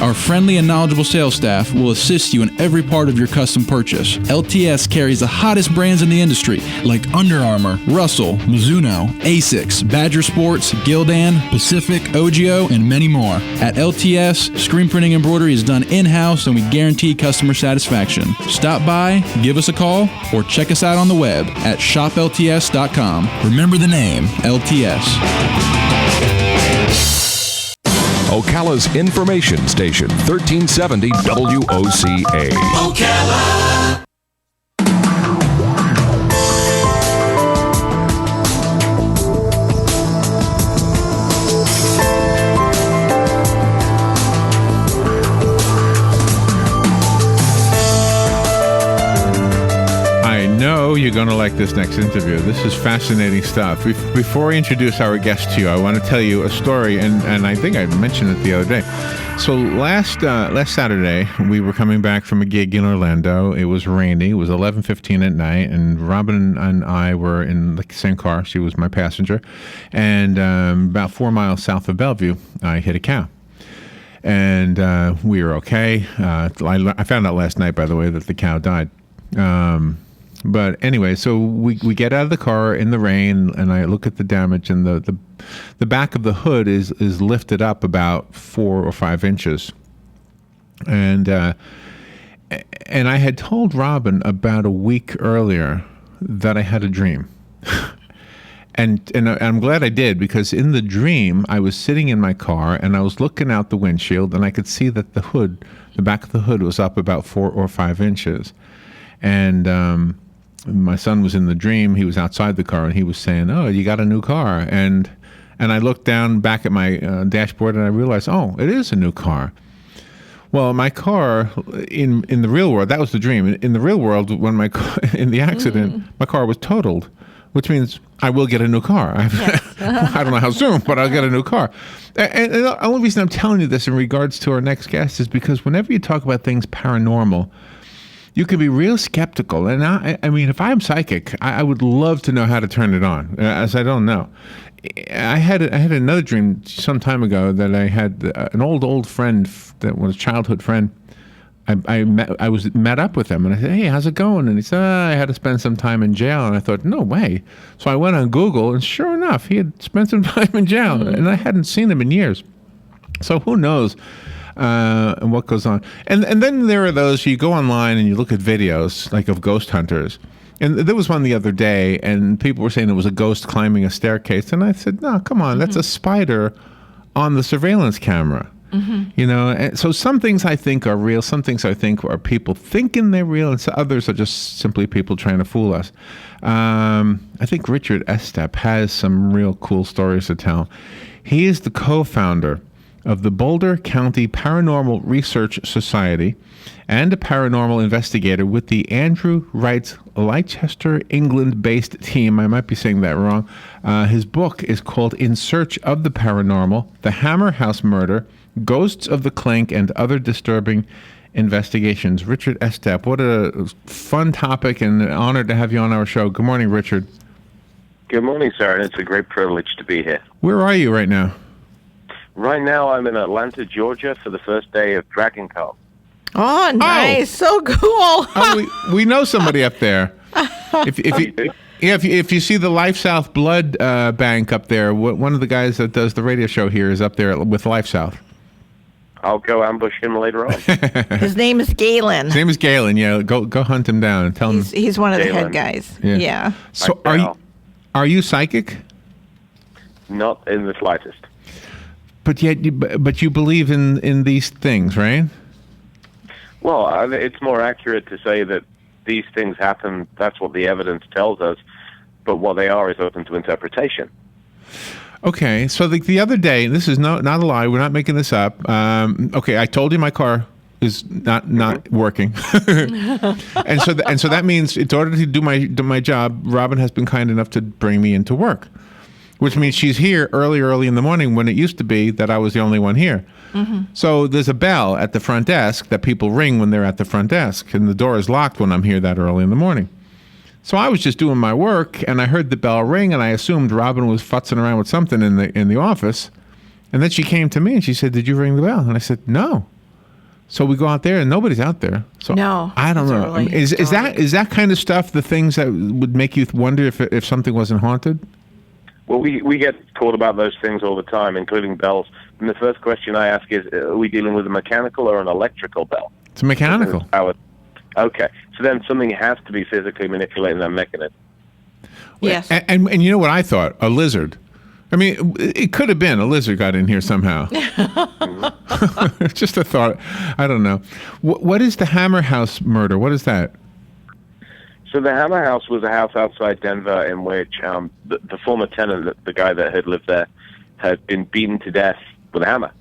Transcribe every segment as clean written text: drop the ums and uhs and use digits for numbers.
Our friendly and knowledgeable sales staff will assist you in every part of your custom purchase. LTS carries the hottest brands in the industry like Under Armour, Russell, Mizuno, Asics, Badger Sports, Gildan, Pacific, OGIO, and many more. At LTS, screen printing embroidery is done in-house and we guarantee customer satisfaction. Stop by, give us a call, or check us out on the web at shoplts.com. Remember the name, LTS. Ocala's information station, 1370 WOCA. Ocala! know you're going to like this next interview. This is fascinating stuff. Before I introduce our guest to you, I want to tell you a story, and I think I mentioned it the other day. So last Saturday, we were coming back from a gig in Orlando. It was rainy. It was 11:15 at night, and Robin and I were in the same car. She was my passenger. And about 4 miles south of Bellevue, I hit a cow. And we were okay. I found out last night, by the way, that the cow died. But anyway, so we get out of the car in the rain, and I look at the damage, and the back of the hood is lifted up about 4 or 5 inches. And I had told Robin about a week earlier that I had a dream. And I'm glad I did, because in the dream, I was sitting in my car and I was looking out the windshield, and I could see that the back of the hood was up about 4 or 5 inches. And my son was in the dream. He was outside the car and he was saying, "Oh, you got a new car." And I looked down back at my dashboard and I realized, oh, it is a new car. Well, my car in the real world, that was the dream. In the real world, when in the accident, my car was totaled, which means I will get a new car. Yes. I don't know how soon, but I'll get a new car. And the only reason I'm telling you this in regards to our next guest is because whenever you talk about things paranormal, you can be real skeptical. And I mean, if I'm psychic, I would love to know how to turn it on, as I don't know. I had another dream some time ago that I had an old friend that was a childhood friend. I was met up with him, and I said, "Hey, how's it going?" And he said, "I had to spend some time in jail." And I thought, no way. So I went on Google, and sure enough, he had spent some time in jail, and I hadn't seen him in years. So who knows and what goes on? And then there are those, you go online and you look at videos like of ghost hunters. And there was one the other day, and people were saying it was a ghost climbing a staircase. And I said, no, come on, that's a spider on the surveillance camera. You know, and so some things I think are real, some things I think are people thinking they're real, and so others are just simply people trying to fool us. I think Richard Estep has some real cool stories to tell. He is the co-founder of the Boulder County Paranormal Research Society and a paranormal investigator with the Andrew Wright's Leicester, England-based team. I might be saying that wrong. His book is called In Search of the Paranormal, The Hammer House Murder, Ghosts of the Clink, and Other Disturbing Investigations. Richard Estep, what a fun topic, and an honor to have you on our show. Good morning, Richard. Good morning, sir, and it's a great privilege to be here. Where are you right now? Right now, I'm in Atlanta, Georgia, for the first day of Dragon Con. Oh, nice. So cool. Oh, we know somebody up there. If you see the Life South Blood Bank up there, one of the guys that does the radio show here is up there with Life South. I'll go ambush him later on. His name is Galen. His name is Galen. Yeah, go hunt him down and tell him. He's one of the head guys. Yeah. So are you psychic? Not in the slightest. But you believe in these things, right? Well, it's more accurate to say that these things happen. That's what the evidence tells us. But what they are is open to interpretation. Okay, so the other day, this is not a lie. We're not making this up. Okay, I told you my car is not working, and so that means in order to do my job, Robin has been kind enough to bring me into work, which means she's here early in the morning when it used to be that I was the only one here. So there's a bell at the front desk that people ring when they're at the front desk, and the door is locked when I'm here that early in the morning. So I was just doing my work, and I heard the bell ring, and I assumed Robin was futzing around with something in the office. And then she came to me, and she said, "Did you ring the bell?" And I said, "No." So we go out there and nobody's out there. So No, I don't it's know. early. Is that kind of stuff the things that would make you wonder if something wasn't haunted? Well, we get called about those things all the time, including bells. And the first question I ask is, are we dealing with a mechanical or an electrical bell? It's mechanical. Okay, so then something has to be physically manipulating that mechanism. Yes. And you know what I thought? A lizard. I mean, it could have been a lizard got in here somehow. Just a thought. I don't know. What is the Hammer House murder? What is that? So the Hammer House was a house outside Denver in which the former tenant, the guy that had lived there, had been beaten to death with a hammer.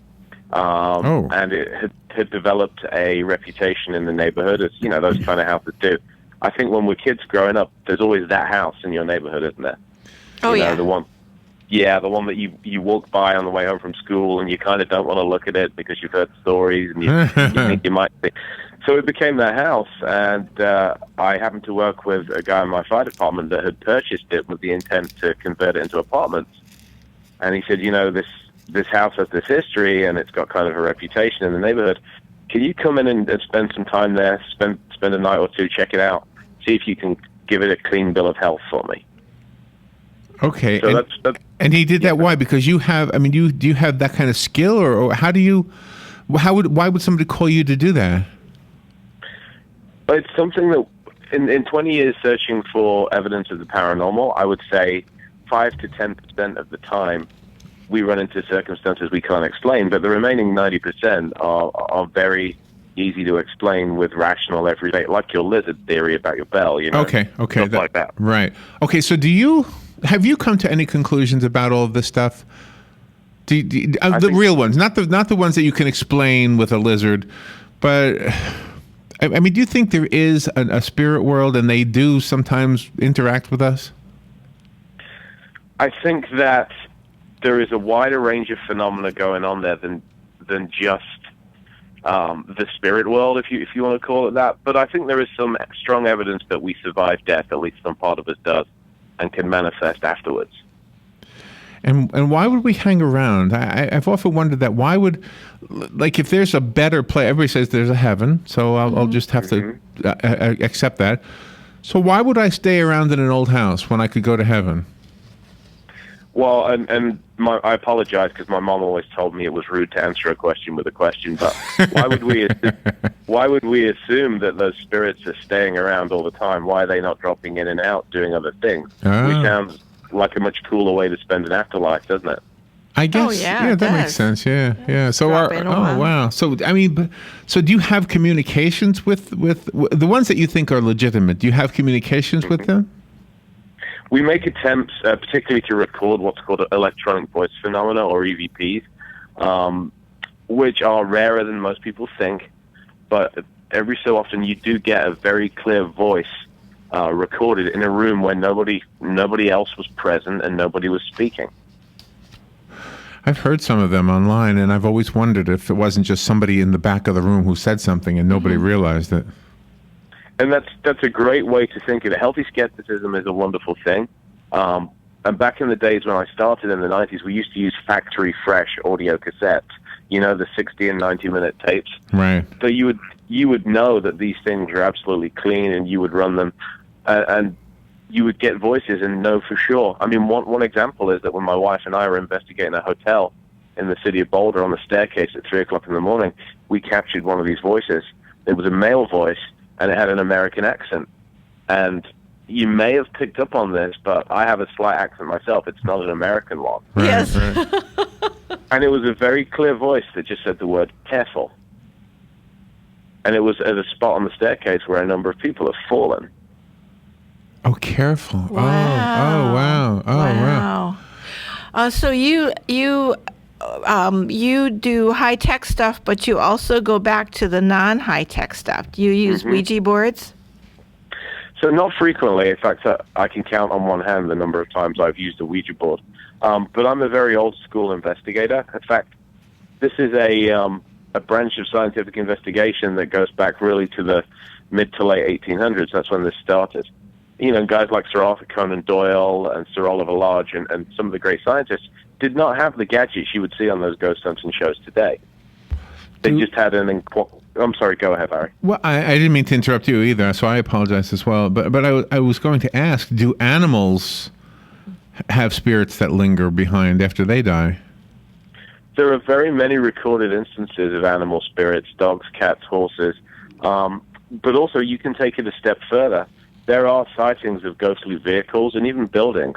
And it had developed a reputation in the neighborhood, as you know, those kind of houses do. I think when we're kids growing up, there's always that house in your neighborhood, isn't there? Oh, you know, yeah. the one that you walk by on the way home from school, and you kind of don't want to look at it because you've heard stories and you think you might be. So it became that house, and I happened to work with a guy in my fire department that had purchased it with the intent to convert it into apartments. And he said, you know, this house has this history, and it's got kind of a reputation in the neighborhood. Can you come in and spend some time there, spend a night or two, check it out, see if you can give it a clean bill of health for me? Okay. So and he did that. Why? Because you have. I mean, do you have that kind of skill, or how do you? Why would somebody call you to do that? But it's something that, in 20 years searching for evidence of the paranormal, I would say 5 to 10% of the time we run into circumstances we can't explain, but the remaining 90% are very easy to explain with rational everyday, like your lizard theory about your bell. You know. Okay. Stuff like that. Right. Okay. So have you come to any conclusions about all of this stuff? The real ones, not the ones that you can explain with a lizard, but I mean, do you think there is a spirit world and they do sometimes interact with us? I think that there is a wider range of phenomena going on there than just the spirit world, if you want to call it that. But I think there is some strong evidence that we survive death, at least some part of us does, and can manifest afterwards. And why would we hang around? I've often wondered that. Why would, like, if there's a better place, everybody says there's a heaven, so I'll just have to accept that. So why would I stay around in an old house when I could go to heaven? Well, I apologize because my mom always told me it was rude to answer a question with a question. But why would we assume that those spirits are staying around all the time? Why are they not dropping in and out doing other things? Which sounds like a much cooler way to spend an afterlife, doesn't it? I guess. That makes sense. Yeah. So wow. So I mean, so do you have communications with the ones that you think are legitimate? Do you have communications with them? We make attempts, particularly to record what's called electronic voice phenomena, or EVPs, which are rarer than most people think. But every so often, you do get a very clear voice recorded in a room where nobody else was present and nobody was speaking. I've heard some of them online, and I've always wondered if it wasn't just somebody in the back of the room who said something and nobody realized it. And that's a great way to think of it. Healthy skepticism is a wonderful thing. And back in the days when I started in the 90s, we used to use factory fresh audio cassettes, you know, the 60 and 90-minute tapes. Right. So you would know that these things are absolutely clean, and you would run them, and you would get voices and know for sure. I mean, one example is that when my wife and I were investigating a hotel in the city of Boulder on the staircase at 3 o'clock in the morning, we captured one of these voices. It was a male voice, and it had an American accent. And you may have picked up on this, but I have a slight accent myself. It's not an American one. Right, yes. Right. And it was a very clear voice that just said the word careful. And it was at a spot on the staircase where a number of people have fallen. Oh, careful. Wow. Oh, wow. So you do high-tech stuff, but you also go back to the non-high-tech stuff. Do you use Ouija boards? So not frequently. In fact, I can count on one hand the number of times I've used a Ouija board. But I'm a very old-school investigator. In fact, this is a branch of scientific investigation that goes back really to the mid to late 1800s. That's when this started. You know, guys like Sir Arthur Conan Doyle and Sir Oliver Lodge and some of the great scientists did not have the gadgets you would see on those ghost hunting shows today. They just had an I'm sorry. Go ahead, Barry. Well, I didn't mean to interrupt you either, so I apologize as well. But I was going to ask, do animals have spirits that linger behind after they die? There are very many recorded instances of animal spirits, dogs, cats, horses. But also, you can take it a step further. There are sightings of ghostly vehicles and even buildings.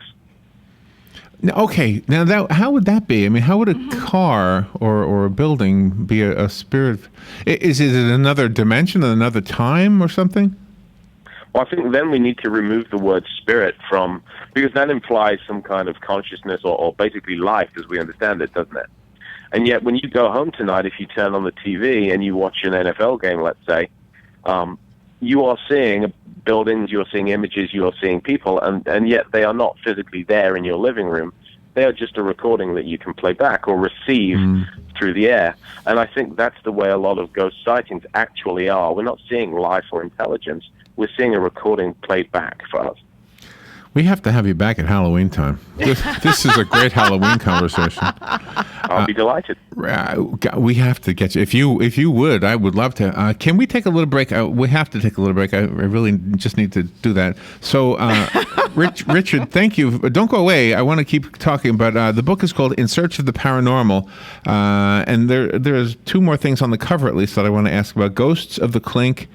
Okay, now how would that be? I mean, how would a car or a building be a spirit? Is it another dimension, another time, or something? Well, I think then we need to remove the word spirit from, because that implies some kind of consciousness or basically life as we understand it, doesn't it? And yet, when you go home tonight, if you turn on the TV and you watch an NFL game, let's say, you are seeing buildings, you're seeing images, you're seeing people, and yet they are not physically there in your living room. They are just a recording that you can play back or receive through the air. And I think that's the way a lot of ghost sightings actually are. We're not seeing life or intelligence. We're seeing a recording played back for us. We have to have you back at Halloween time. This is a great Halloween conversation. I'll be delighted. We have to get you. If you would, I would love to. Can we take a little break? We have to take a little break. I really just need to do that. So, Richard, thank you. Don't go away. I want to keep talking, but the book is called In Search of the Paranormal, and there's two more things on the cover, at least, that I want to ask about: Ghosts of the Clink.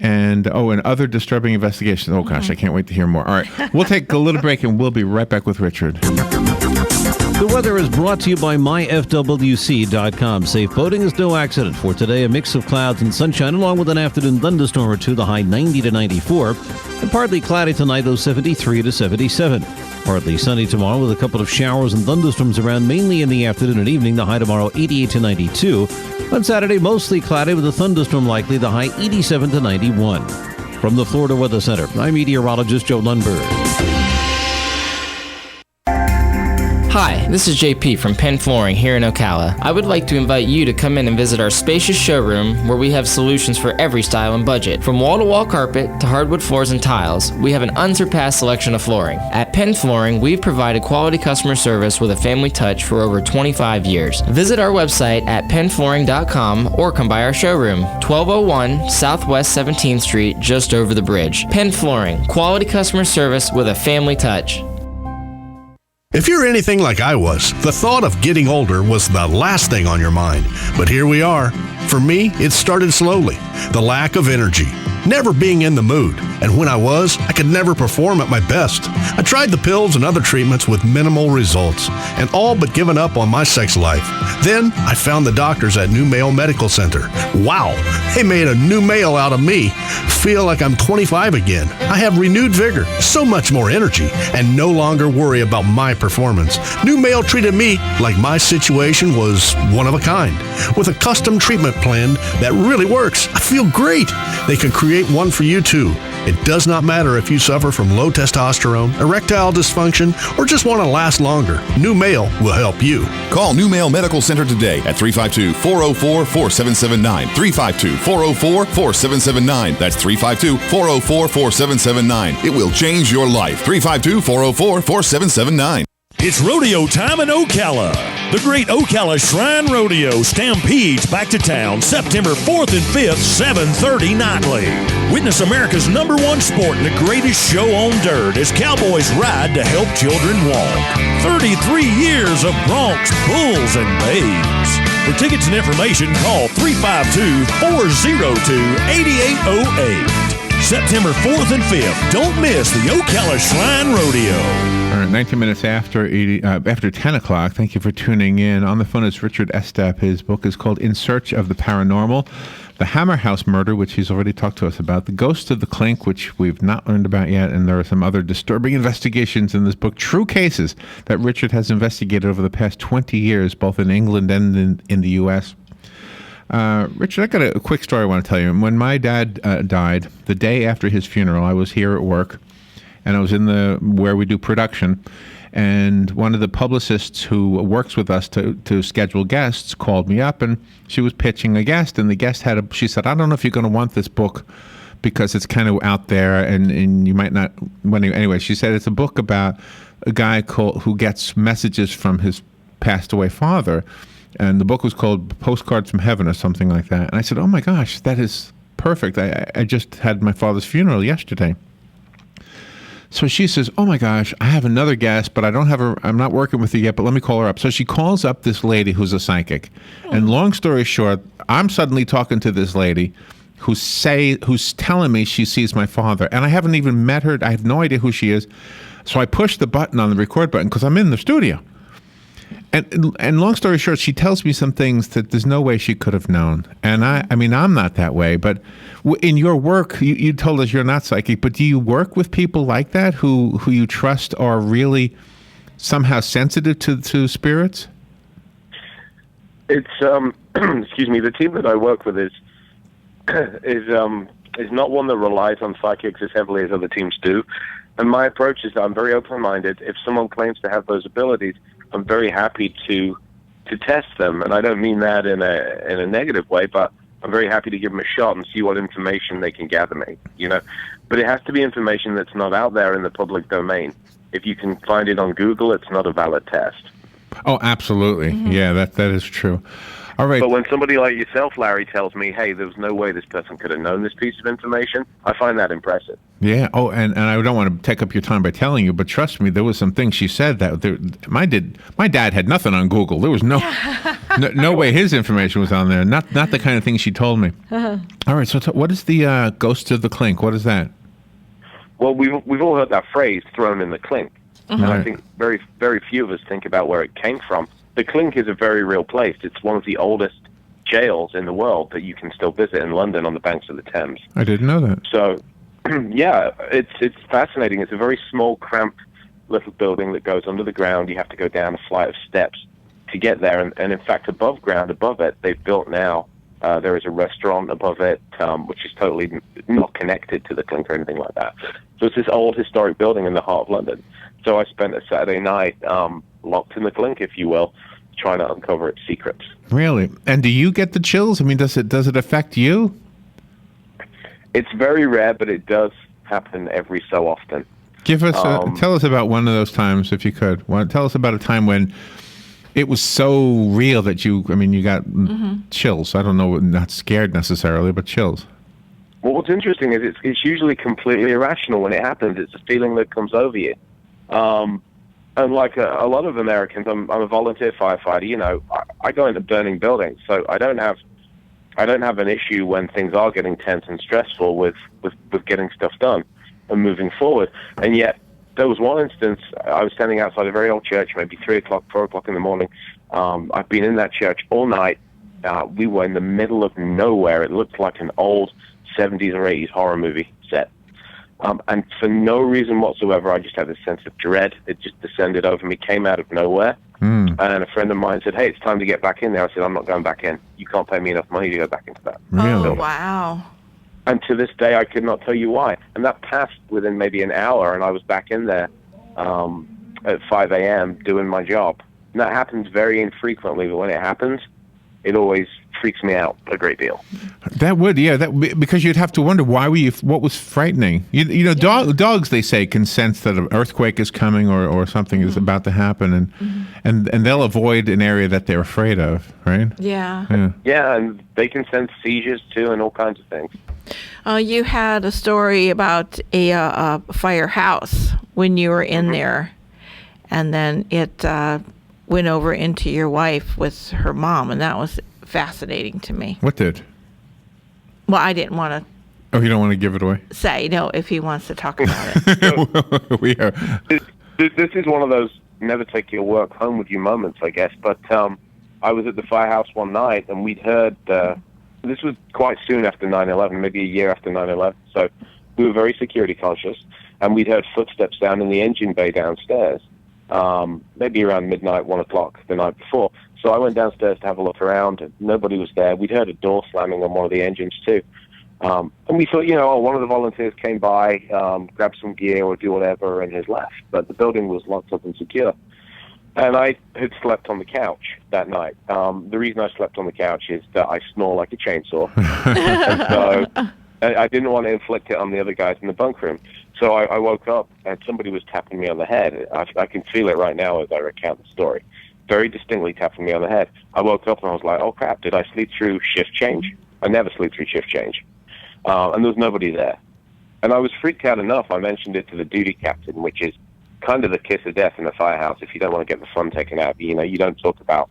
And other disturbing investigations. Oh, gosh, I can't wait to hear more. All right, we'll take a little break, and we'll be right back with Richard. The weather is brought to you by myfwc.com. Safe boating is no accident. For today, a mix of clouds and sunshine, along with an afternoon thunderstorm or two, the high 90 to 94. And partly cloudy tonight, though 73 to 77. Partly sunny tomorrow with a couple of showers and thunderstorms around, mainly in the afternoon and evening, the high tomorrow 88 to 92. On Saturday, mostly cloudy with a thunderstorm likely, the high 87 to 91. From the Florida Weather Center, I'm meteorologist Joe Lundberg. Hi, this is JP from Penn Flooring here in Ocala. I would like to invite you to come in and visit our spacious showroom where we have solutions for every style and budget. From wall-to-wall carpet to hardwood floors and tiles, we have an unsurpassed selection of flooring. At Penn Flooring, we've provided quality customer service with a family touch for over 25 years. Visit our website at pennflooring.com or come by our showroom, 1201 Southwest 17th Street, just over the bridge. Penn Flooring, quality customer service with a family touch. If you're anything like I was, the thought of getting older was the last thing on your mind. But here we are. For me, it started slowly. The lack of energy, never being in the mood. And when I was, I could never perform at my best. I tried the pills and other treatments with minimal results, and all but given up on my sex life. Then I found the doctors at New Male Medical Center. Wow, they made a new male out of me. Feel like I'm 25 again. I have renewed vigor, so much more energy, and no longer worry about my performance. New Male treated me like my situation was one of a kind, with a custom treatment plan that really works. I feel great. They can create one for you too. It does not matter if you suffer from low testosterone, erectile dysfunction, or just want to last longer. New Male will help you. Call New Male Medical Center today at 352-404-4779. 352-404-4779. That's 352-404-4779. It will change your life. 352-404-4779. It's rodeo time in Ocala. The Great Ocala Shrine Rodeo stampedes back to town September 4th and 5th, 7:30 nightly. Witness America's #1 sport and the greatest show on dirt as cowboys ride to help children walk. 33 years of broncs, bulls, and babes. For tickets and information, call 352-402-8808. September 4th and 5th. Don't miss the Ocala Shrine Rodeo. All right, 19 minutes after 10 o'clock. Thank you for tuning in. On the phone is Richard Estep. His book is called In Search of the Paranormal. The Hammer House Murder, which he's already talked to us about. The Ghost of the Clink, which we've not learned about yet. And there are some other disturbing investigations in this book. True cases that Richard has investigated over the past 20 years, both in England and in the U.S. Richard, I got a quick story I want to tell you. When my dad died, the day after his funeral, I was here at work, and I was in where we do production, and one of the publicists who works with us to schedule guests called me up, and she was pitching a guest, and the guest she said, I don't know if you're going to want this book because it's kind of out there, and you might not. Anyway, she said it's a book about a guy who gets messages from his passed away father. And the book was called Postcards from Heaven or something like that. And I said, oh my gosh, that is perfect. I just had my father's funeral yesterday. So she says, oh my gosh, I have another guest, but I don't have her. I'm not working with her yet, but let me call her up. So she calls up this lady who's a psychic. And long story short, I'm suddenly talking to this lady who's telling me she sees my father. And I haven't even met her. I have no idea who she is. So I push the button on the record button because I'm in the studio. And long story short, she tells me some things that there's no way she could have known. And I mean, I'm not that way. But in your work, you told us you're not psychic, but do you work with people like that who you trust are really somehow sensitive to spirits? It's excuse me. The team that I work with is not one that relies on psychics as heavily as other teams do. And my approach is that I'm very open-minded. If someone claims to have those abilities, I'm very happy to test them, and I don't mean that in a negative way, but I'm very happy to give them a shot and see what information they can gather me, you know. But it has to be information that's not out there in the public domain. If you can find it on Google, it's not a valid test. Oh, absolutely. Mm-hmm. Yeah, that is true. All right. But when somebody like yourself, Larry, tells me, hey, there's no way this person could have known this piece of information, I find that impressive. Yeah. Oh, and I don't want to take up your time by telling you, but trust me, there was some things she said that my dad had nothing on Google. There was no way his information was on there. Not the kind of thing she told me. Uh-huh. All right. So what is the Ghost of the Clink? What is that? Well, we've all heard that phrase, thrown in the clink. Mm-hmm. And I think very, very few of us think about where it came from. The Clink is a very real place. It's one of the oldest jails in the world that you can still visit in London on the banks of the Thames. I didn't know that. So, yeah, it's fascinating. It's a very small, cramped little building that goes under the ground. You have to go down a flight of steps to get there. And in fact, above ground, above it, they've built now, there is a restaurant above it, which is totally not connected to the Clink or anything like that. So it's this old historic building in the heart of London. So I spent a Saturday night locked in the Clink, if you will, trying to uncover its secrets. Really? And do you get the chills? I mean, does it affect you? It's very rare, but it does happen every so often. Give us tell us about one of those times, if you could. Tell us about a time when it was so real that you got chills. I don't know, not scared necessarily, but chills. Well, what's interesting is it's usually completely irrational when it happens. It's a feeling that comes over you. And like a lot of Americans, I'm a volunteer firefighter. You know, I go into burning buildings, so I don't have an issue when things are getting tense and stressful with getting stuff done and moving forward. And yet, there was one instance, I was standing outside a very old church, maybe 3 o'clock, 4 o'clock in the morning. I've been in that church all night. We were in the middle of nowhere. It looked like an old 70s or 80s horror movie set. And for no reason whatsoever, I just had this sense of dread. It just descended over me, came out of nowhere. And a friend of mine said, hey, it's time to get back in there. I said, I'm not going back in. You can't pay me enough money to go back into that. Really? Oh, wow. And to this day, I could not tell you why. And that passed within maybe an hour, and I was back in there at 5 a.m. doing my job. And that happens very infrequently, but when it happens, it always freaks me out a great deal. That would, yeah, because you'd have to wonder what was frightening. You know, dogs, they say, can sense that an earthquake is coming or something is about to happen, and they'll avoid an area that they're afraid of, right? Yeah. Yeah, and they can sense seizures too and all kinds of things. You had a story about a firehouse when you were in there, and then it went over into your wife with her mom, and that was fascinating to me. What did? Well, I didn't want to. Oh, you don't want to give it away? Say no if he wants to talk about it. We are. This is one of those never take your work home with you moments, I guess. But I was at the firehouse one night, and we'd heard. This was quite soon after 9/11, maybe a year after 9/11. So we were very security conscious, and we'd heard footsteps down in the engine bay downstairs. Maybe around midnight, 1 o'clock the night before. So I went downstairs to have a look around, and nobody was there. We'd heard a door slamming on one of the engines too. And we thought, one of the volunteers came by, grabbed some gear or do whatever, and has left. But the building was locked up and secure. And I had slept on the couch that night. The reason I slept on the couch is that I snore like a chainsaw. And so I didn't want to inflict it on the other guys in the bunk room. So I woke up, and somebody was tapping me on the head. I can feel it right now as I recount the story. very distinctly tapping me on the head. I woke up and I was like, oh crap, did I sleep through shift change? I never sleep through shift change. And there was nobody there. And I was freaked out enough, I mentioned it to the duty captain, which is kind of the kiss of death in the firehouse if you don't want to get the fun taken out of you. You know, you don't talk about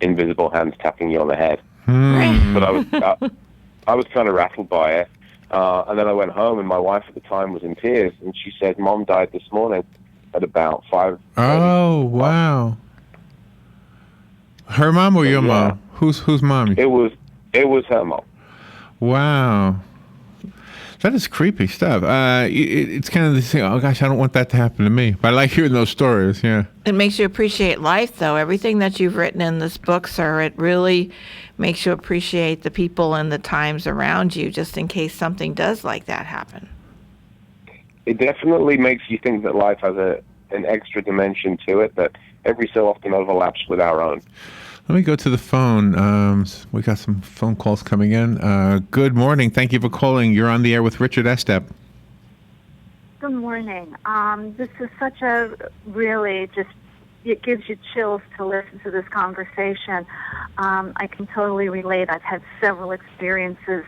invisible hands tapping you on the head. But I was kind of rattled by it. And then I went home, and my wife at the time was in tears, and she said, Mom died this morning at about 5. Oh, wow. Her mom or your mom? Whose mom? It was her mom. Wow. That is creepy stuff. It's kind of this thing, oh gosh, I don't want that to happen to me. But I like hearing those stories, yeah. It makes you appreciate life, though. Everything that you've written in this book, sir, it really makes you appreciate the people and the times around you, just in case something does like that happen. It definitely makes you think that life has an extra dimension to it that every so often overlaps with our own. Let me go to the phone. We got some phone calls coming in. Good morning. Thank you for calling. You're on the air with Richard Estep. Good morning. This is such a really just, it gives you chills to listen to this conversation. I can totally relate. I've had several experiences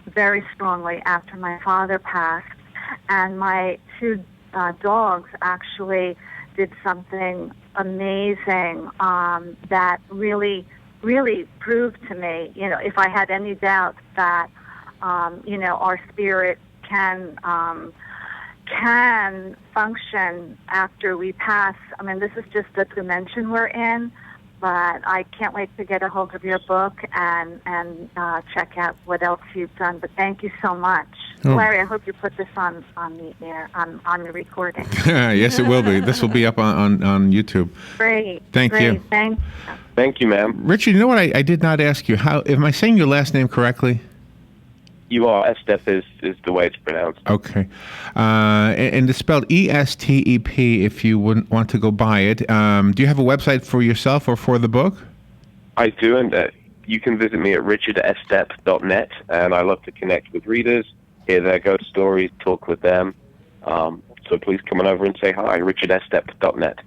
very strongly after my father passed. And my 2 dogs actually did something amazing that really, really proved to me, you know, if I had any doubt that, you know, our spirit can function after we pass. I mean, this is just the dimension we're in, but I can't wait to get a hold of your book and check out what else you've done. But thank you so much. Oh. Larry, I hope you put this on the air, on the recording. Yes, it will be. This will be up on YouTube. Great. Thank you. Thank you, ma'am. Richard, you know what I did not ask you? How am I saying your last name correctly? You are. Estep is the way it's pronounced. Okay. And it's spelled Estep if you wouldn't want to go buy it. Do you have a website for yourself or for the book? I do, and you can visit me at richardestep.net, and I love to connect with readers, hear their ghost stories, talk with them. So please come on over and say hi, richardestep.net.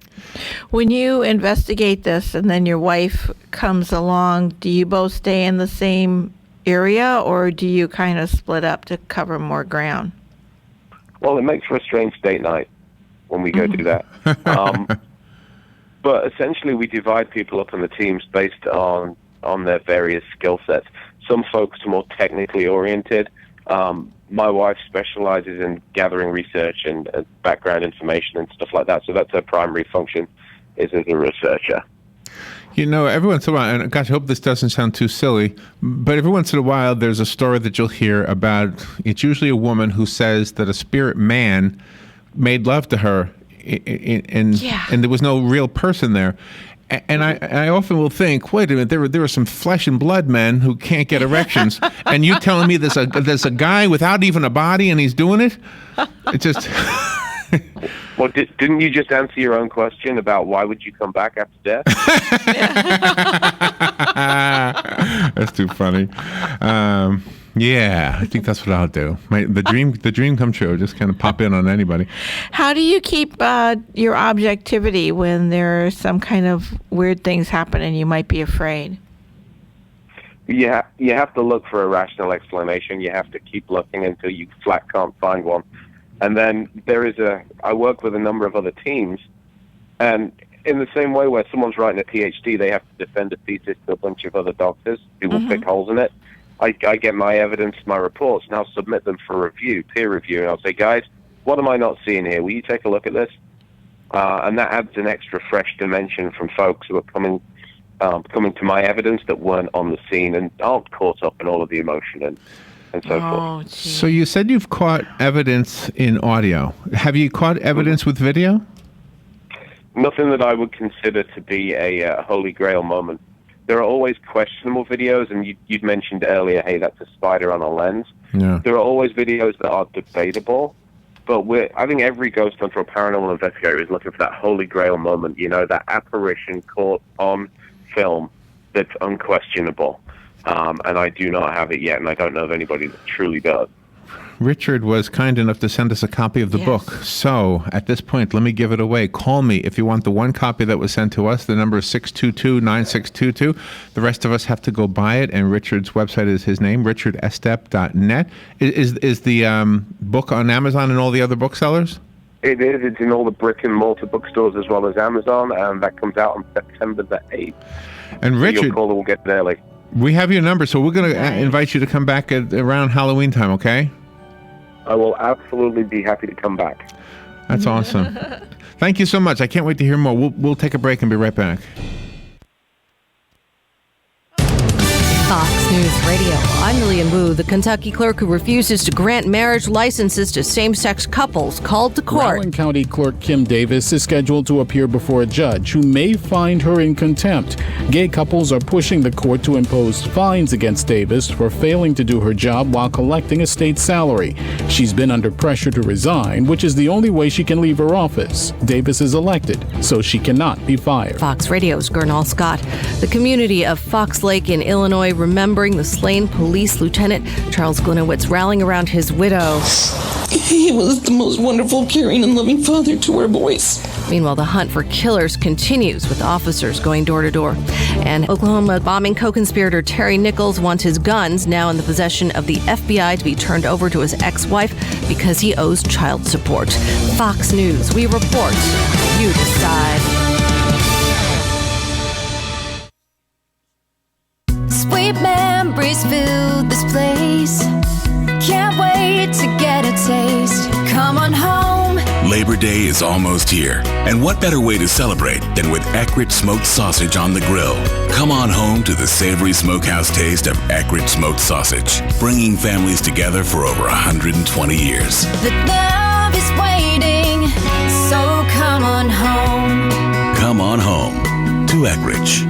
When you investigate this and then your wife comes along, do you both stay in the same area, or do you kind of split up to cover more ground? Well, it makes for a strange date night when we go do that. But essentially, we divide people up in the teams based on their various skill sets. Some folks are more technically oriented. My wife specializes in gathering research and background information and stuff like that, so that's her primary function, is as a researcher. You know, every once in a while, and gosh, I hope this doesn't sound too silly, but every once in a while there's a story that you'll hear about, it's usually a woman who says that a spirit man made love to her and there was no real person there. And I often will think, wait a minute, there are some flesh and blood men who can't get erections, and you telling me there's a guy without even a body and he's doing it? It just... Well, didn't you just answer your own question about why would you come back after death? That's too funny. Yeah, I think that's what I'll do. The dream come true. Just kind of pop in on anybody. How do you keep your objectivity when there are some kind of weird things happen and you might be afraid? Yeah, you have to look for a rational explanation. You have to keep looking until you flat can't find one. And then I work with a number of other teams, and in the same way where someone's writing a PhD, they have to defend a thesis to a bunch of other doctors who will pick holes in it. I get my evidence, my reports, and I'll submit them for review, peer review, and I'll say, guys, what am I not seeing here? Will you take a look at this? And that adds an extra fresh dimension from folks who are coming to my evidence that weren't on the scene and aren't caught up in all of the emotion and so forth. Geez. So you said you've caught evidence in audio. Have you caught evidence with video? Nothing that I would consider to be a holy grail moment. There are always questionable videos, and you'd mentioned earlier, hey, that's a spider on a lens. Yeah. There are always videos that are debatable, but I think every ghost hunter or paranormal investigator is looking for that holy grail moment, you know, that apparition caught on film that's unquestionable. And I do not have it yet, and I don't know of anybody that truly does. Richard was kind enough to send us a copy of the book. So at this point, let me give it away. Call me if you want the one copy that was sent to us. The number is 622-9622. The rest of us have to go buy it, and Richard's website is his name, richardestep.net. Is the book on Amazon and all the other booksellers? It is. It's in all the brick and mortar bookstores as well as Amazon, and that comes out on September the 8th. And Richard, so your caller will get it early. We have your number, so we're going to invite you to come back around Halloween time, okay? I will absolutely be happy to come back. That's awesome. Thank you so much. I can't wait to hear more. We'll take a break and be right back. Fox News Radio. I'm Lillian Wu. The Kentucky clerk who refuses to grant marriage licenses to same-sex couples called to court. Rowan County Clerk Kim Davis is scheduled to appear before a judge who may find her in contempt. Gay couples are pushing the court to impose fines against Davis for failing to do her job while collecting a state salary. She's been under pressure to resign, which is the only way she can leave her office. Davis is elected, so she cannot be fired. Fox Radio's Gernal Scott. The community of Fox Lake in Illinois remembering the slain police lieutenant. Charles Glenowitz rallying around his widow. He was the most wonderful, caring, and loving father to our boys. Meanwhile, the hunt for killers continues with officers going door to door. And Oklahoma bombing co-conspirator Terry Nichols wants his guns now in the possession of the FBI to be turned over to his ex-wife because he owes child support. Fox News, we report, you decide. Sweet memories fill this place. Can't wait to get a taste. Come on home. Labor Day is almost here, and what better way to celebrate than with Eckrich smoked sausage on the grill? Come on home to the savory smokehouse taste of Eckrich smoked sausage, bringing families together for over 120 years. The love is waiting, so come on home. Come on home to Eckrich.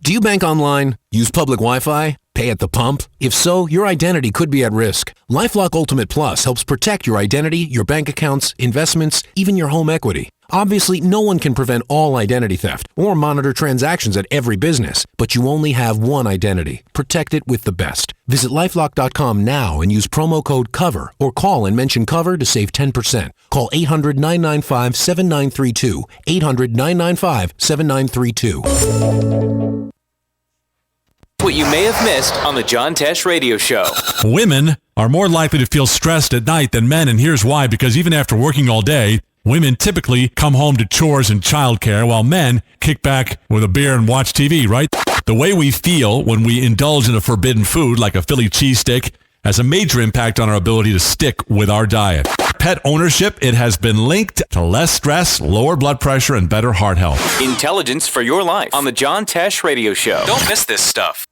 Do you bank online? Use public Wi-Fi? Pay at the pump? If so, your identity could be at risk. LifeLock Ultimate Plus helps protect your identity, your bank accounts, investments, even your home equity. Obviously, no one can prevent all identity theft or monitor transactions at every business, but you only have one identity. Protect it with the best. Visit LifeLock.com now and use promo code COVER or call and mention COVER to save 10%. Call 800-995-7932. 800-995-7932. What you may have missed on the John Tesh Radio Show. Women are more likely to feel stressed at night than men, and here's why. Because even after working all day, women typically come home to chores and childcare, while men kick back with a beer and watch TV, right? The way we feel when we indulge in a forbidden food like a Philly cheesesteak has a major impact on our ability to stick with our diet. Pet ownership, it has been linked to less stress, lower blood pressure, and better heart health. Intelligence for your life on the John Tesh Radio Show. Don't miss this stuff.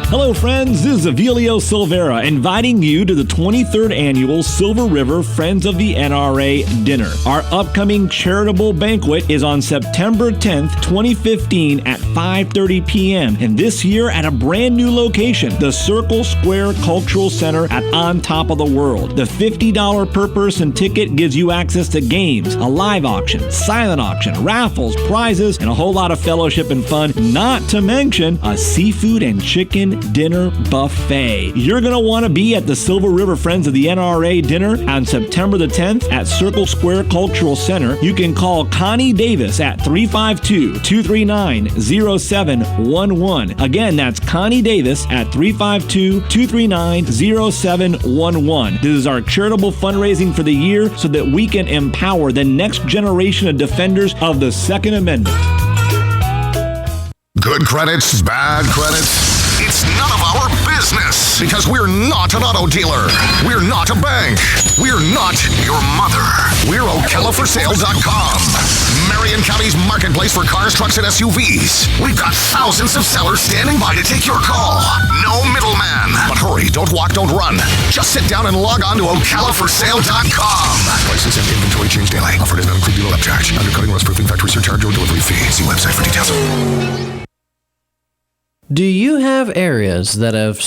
Hello, friends. This is Avilio Silvera inviting you to the 23rd Annual Silver River Friends of the NRA Dinner. Our upcoming charitable banquet is on September 10th, 2015 at 5:30 p.m. and this year at a brand new location, the Circle Square Cultural Center at On Top of the World. The $50 per person ticket gives you access to games, a live auction, silent auction, raffles, prizes, and a whole lot of fellowship and fun, not to mention a seafood and chicken dinner buffet. You're going to want to be at the Silver River Friends of the NRA dinner on September the 10th at Circle Square Cultural Center. You can call Connie Davis at 352-239-0711. Again, that's Connie Davis at 352-239-0711. This is our charitable fundraising for the year so that we can empower the next generation of defenders of the Second Amendment. Good credits, bad credits. It's none of our business because we're not an auto dealer. We're not a bank. We're not your mother. We're OcalaForSale.com. Marion County's marketplace for cars, trucks, and SUVs. We've got thousands of sellers standing by to take your call. No middleman. But hurry, don't walk, don't run. Just sit down and log on to OcalaForSale.com. Prices and inventory change daily. Offer does not include dealer upcharge. Undercutting, rust-proofing, factory surcharge, or delivery fee. See website for details. Do you have areas that have